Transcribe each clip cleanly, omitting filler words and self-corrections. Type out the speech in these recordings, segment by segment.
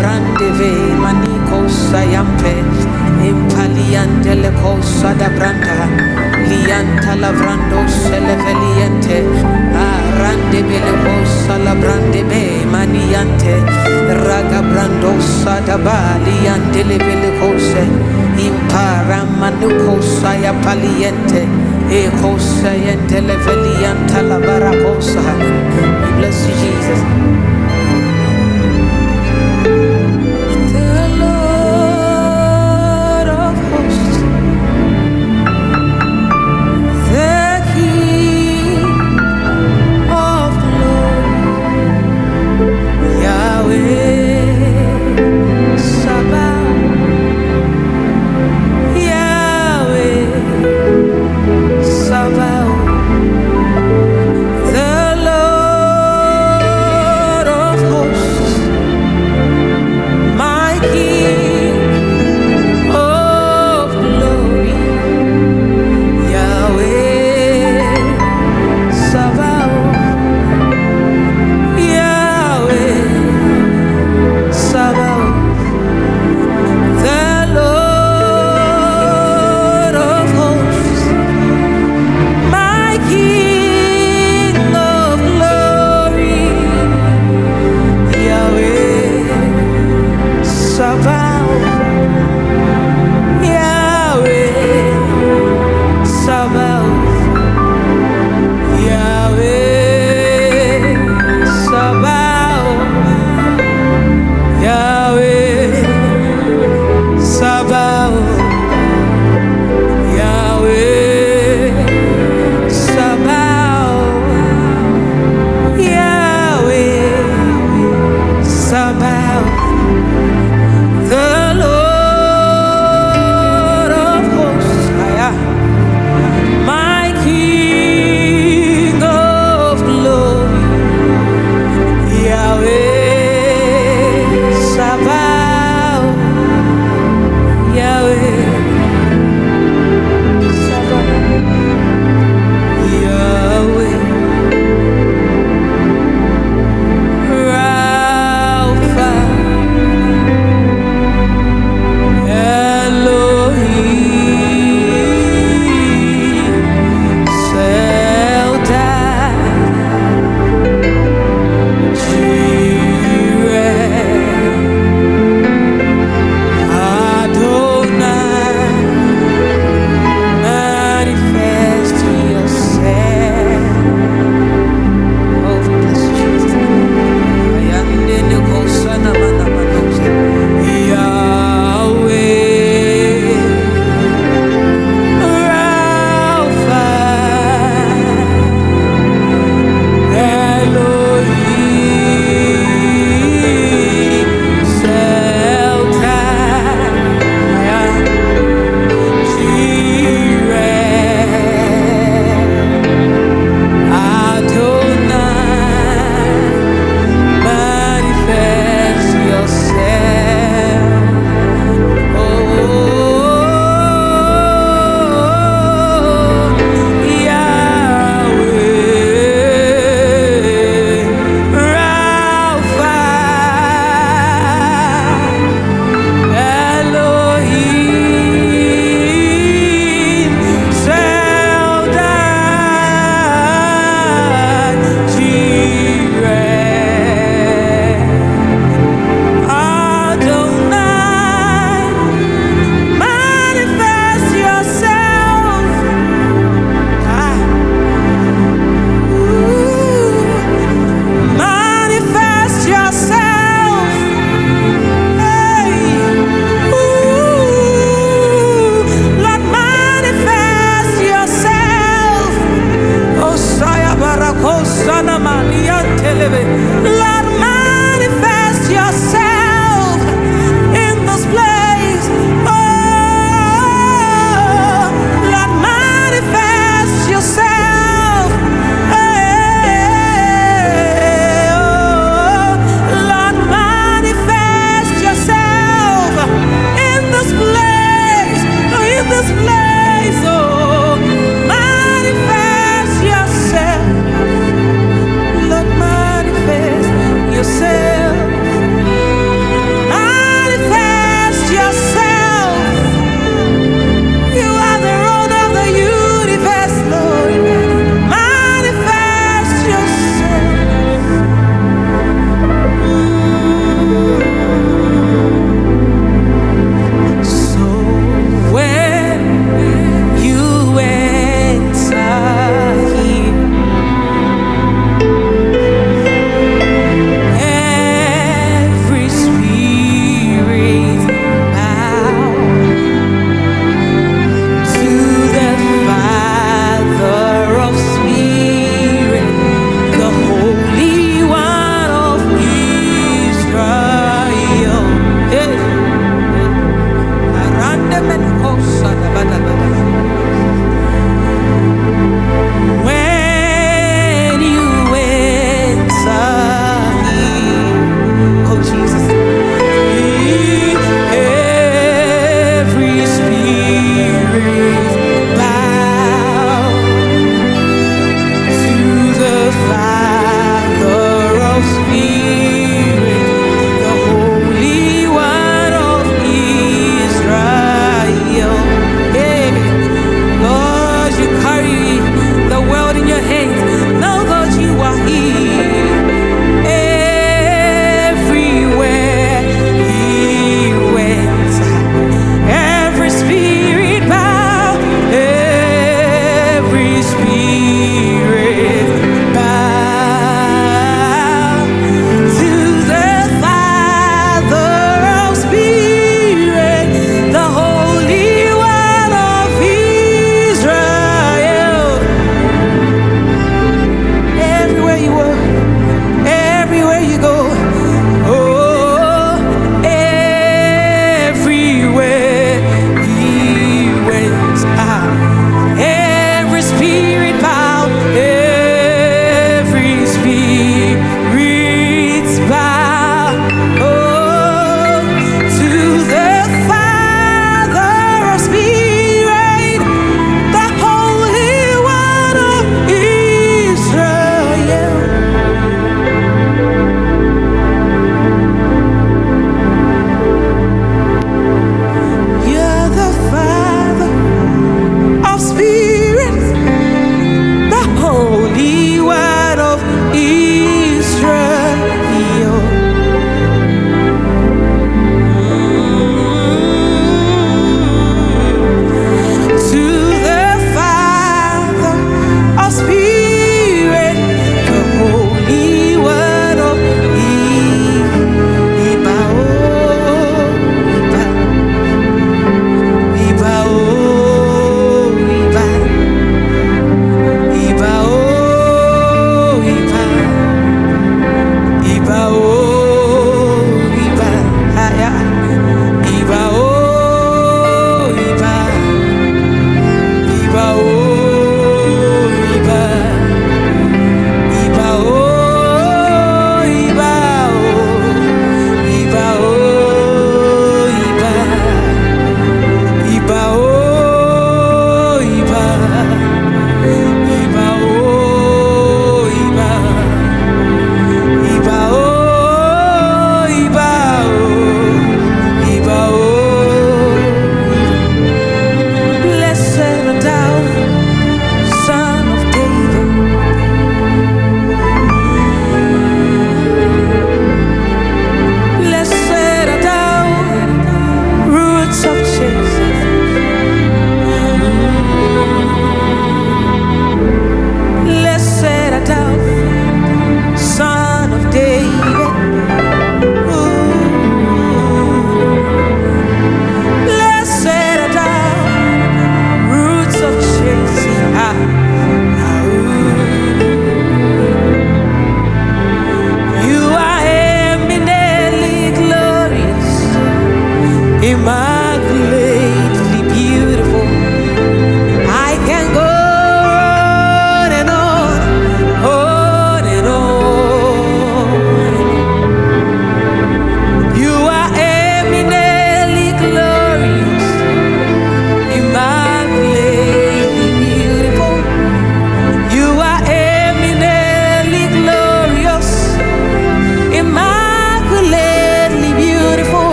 brandeve maniko sayampe impaliante le cosa da branda lianta la brando seleveliente arande bele cosa la brande be maniante raga brando sada baliante le bele cose impara manuko saya paliente e cosa yente le velianta la baracosa. We bless you, Jesus. The Lord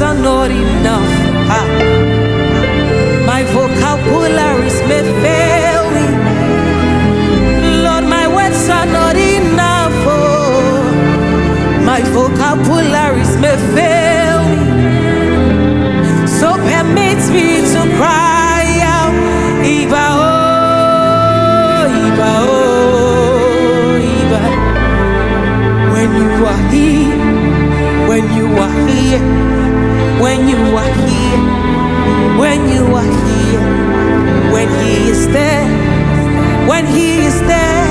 are not enough. My vocabularies may fail me. Lord, my words are not enough. Oh, my vocabularies may fail me. So permit me to cry out, Iba, oh, Iba, oh, Iba. When you are here, when you are here, when you are here, when you are here, when He is there, when He is there,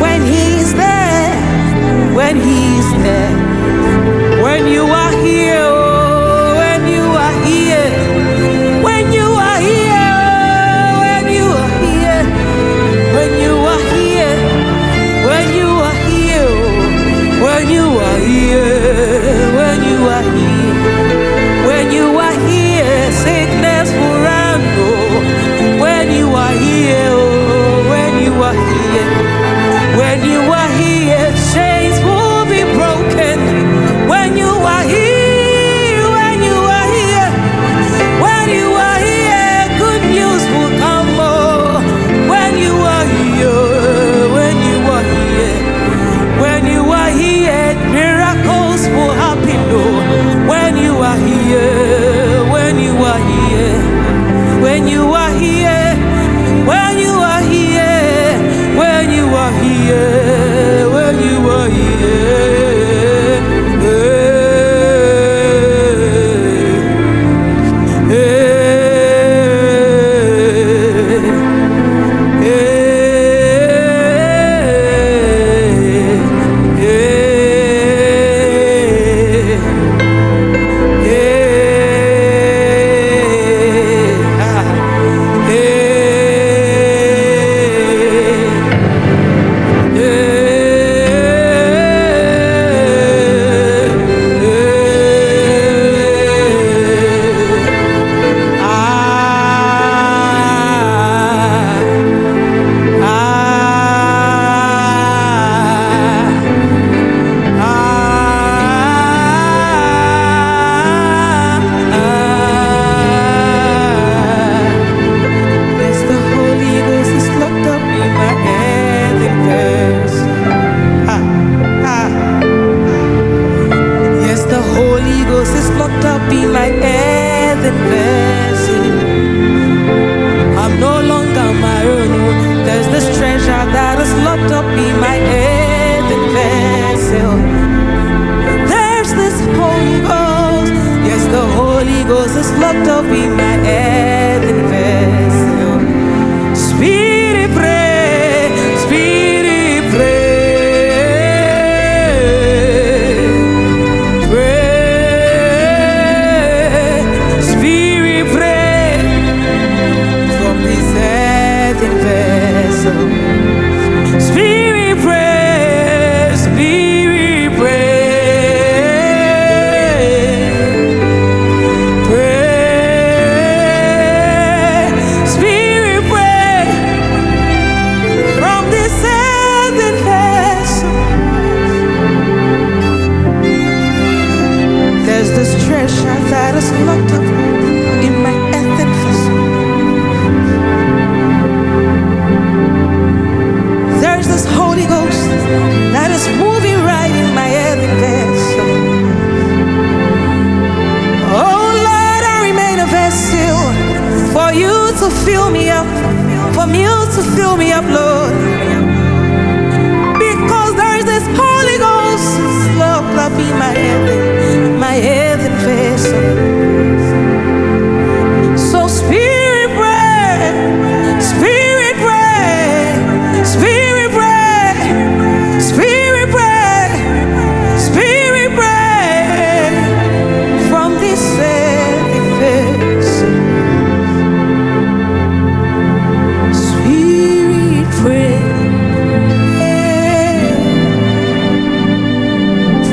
when He is there, when He is there, when you are here, oh, when you are here, when you are here, when you are here, when you are here, when you are here, when you are here, when you are here, when you are here, sickness will run. Oh, when you are here, oh, when you are here, when you are here, chains will be broken. When you are here, when you are here, when you are here, good news will come. Oh, when you are here, when you are here, when you are here, miracles will happen. Oh, when you are here, when you are here, when you are here, when you are here, when you are here, when you are here.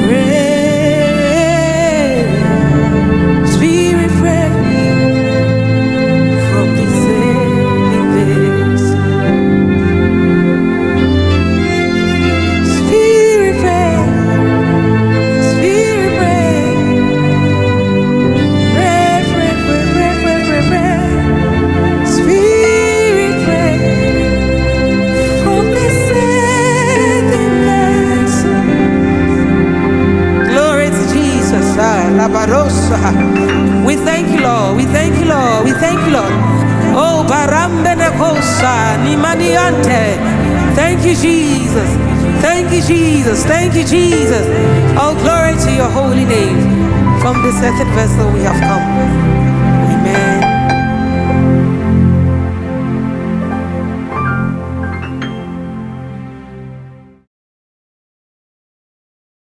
Pray. We thank you, Lord. We thank you, Lord. We thank you, Lord. Oh, barambene kosa nimaniante. Thank you, Jesus. Thank you, Jesus. Thank you, Jesus. All glory to your holy name. From this earthen vessel we have come.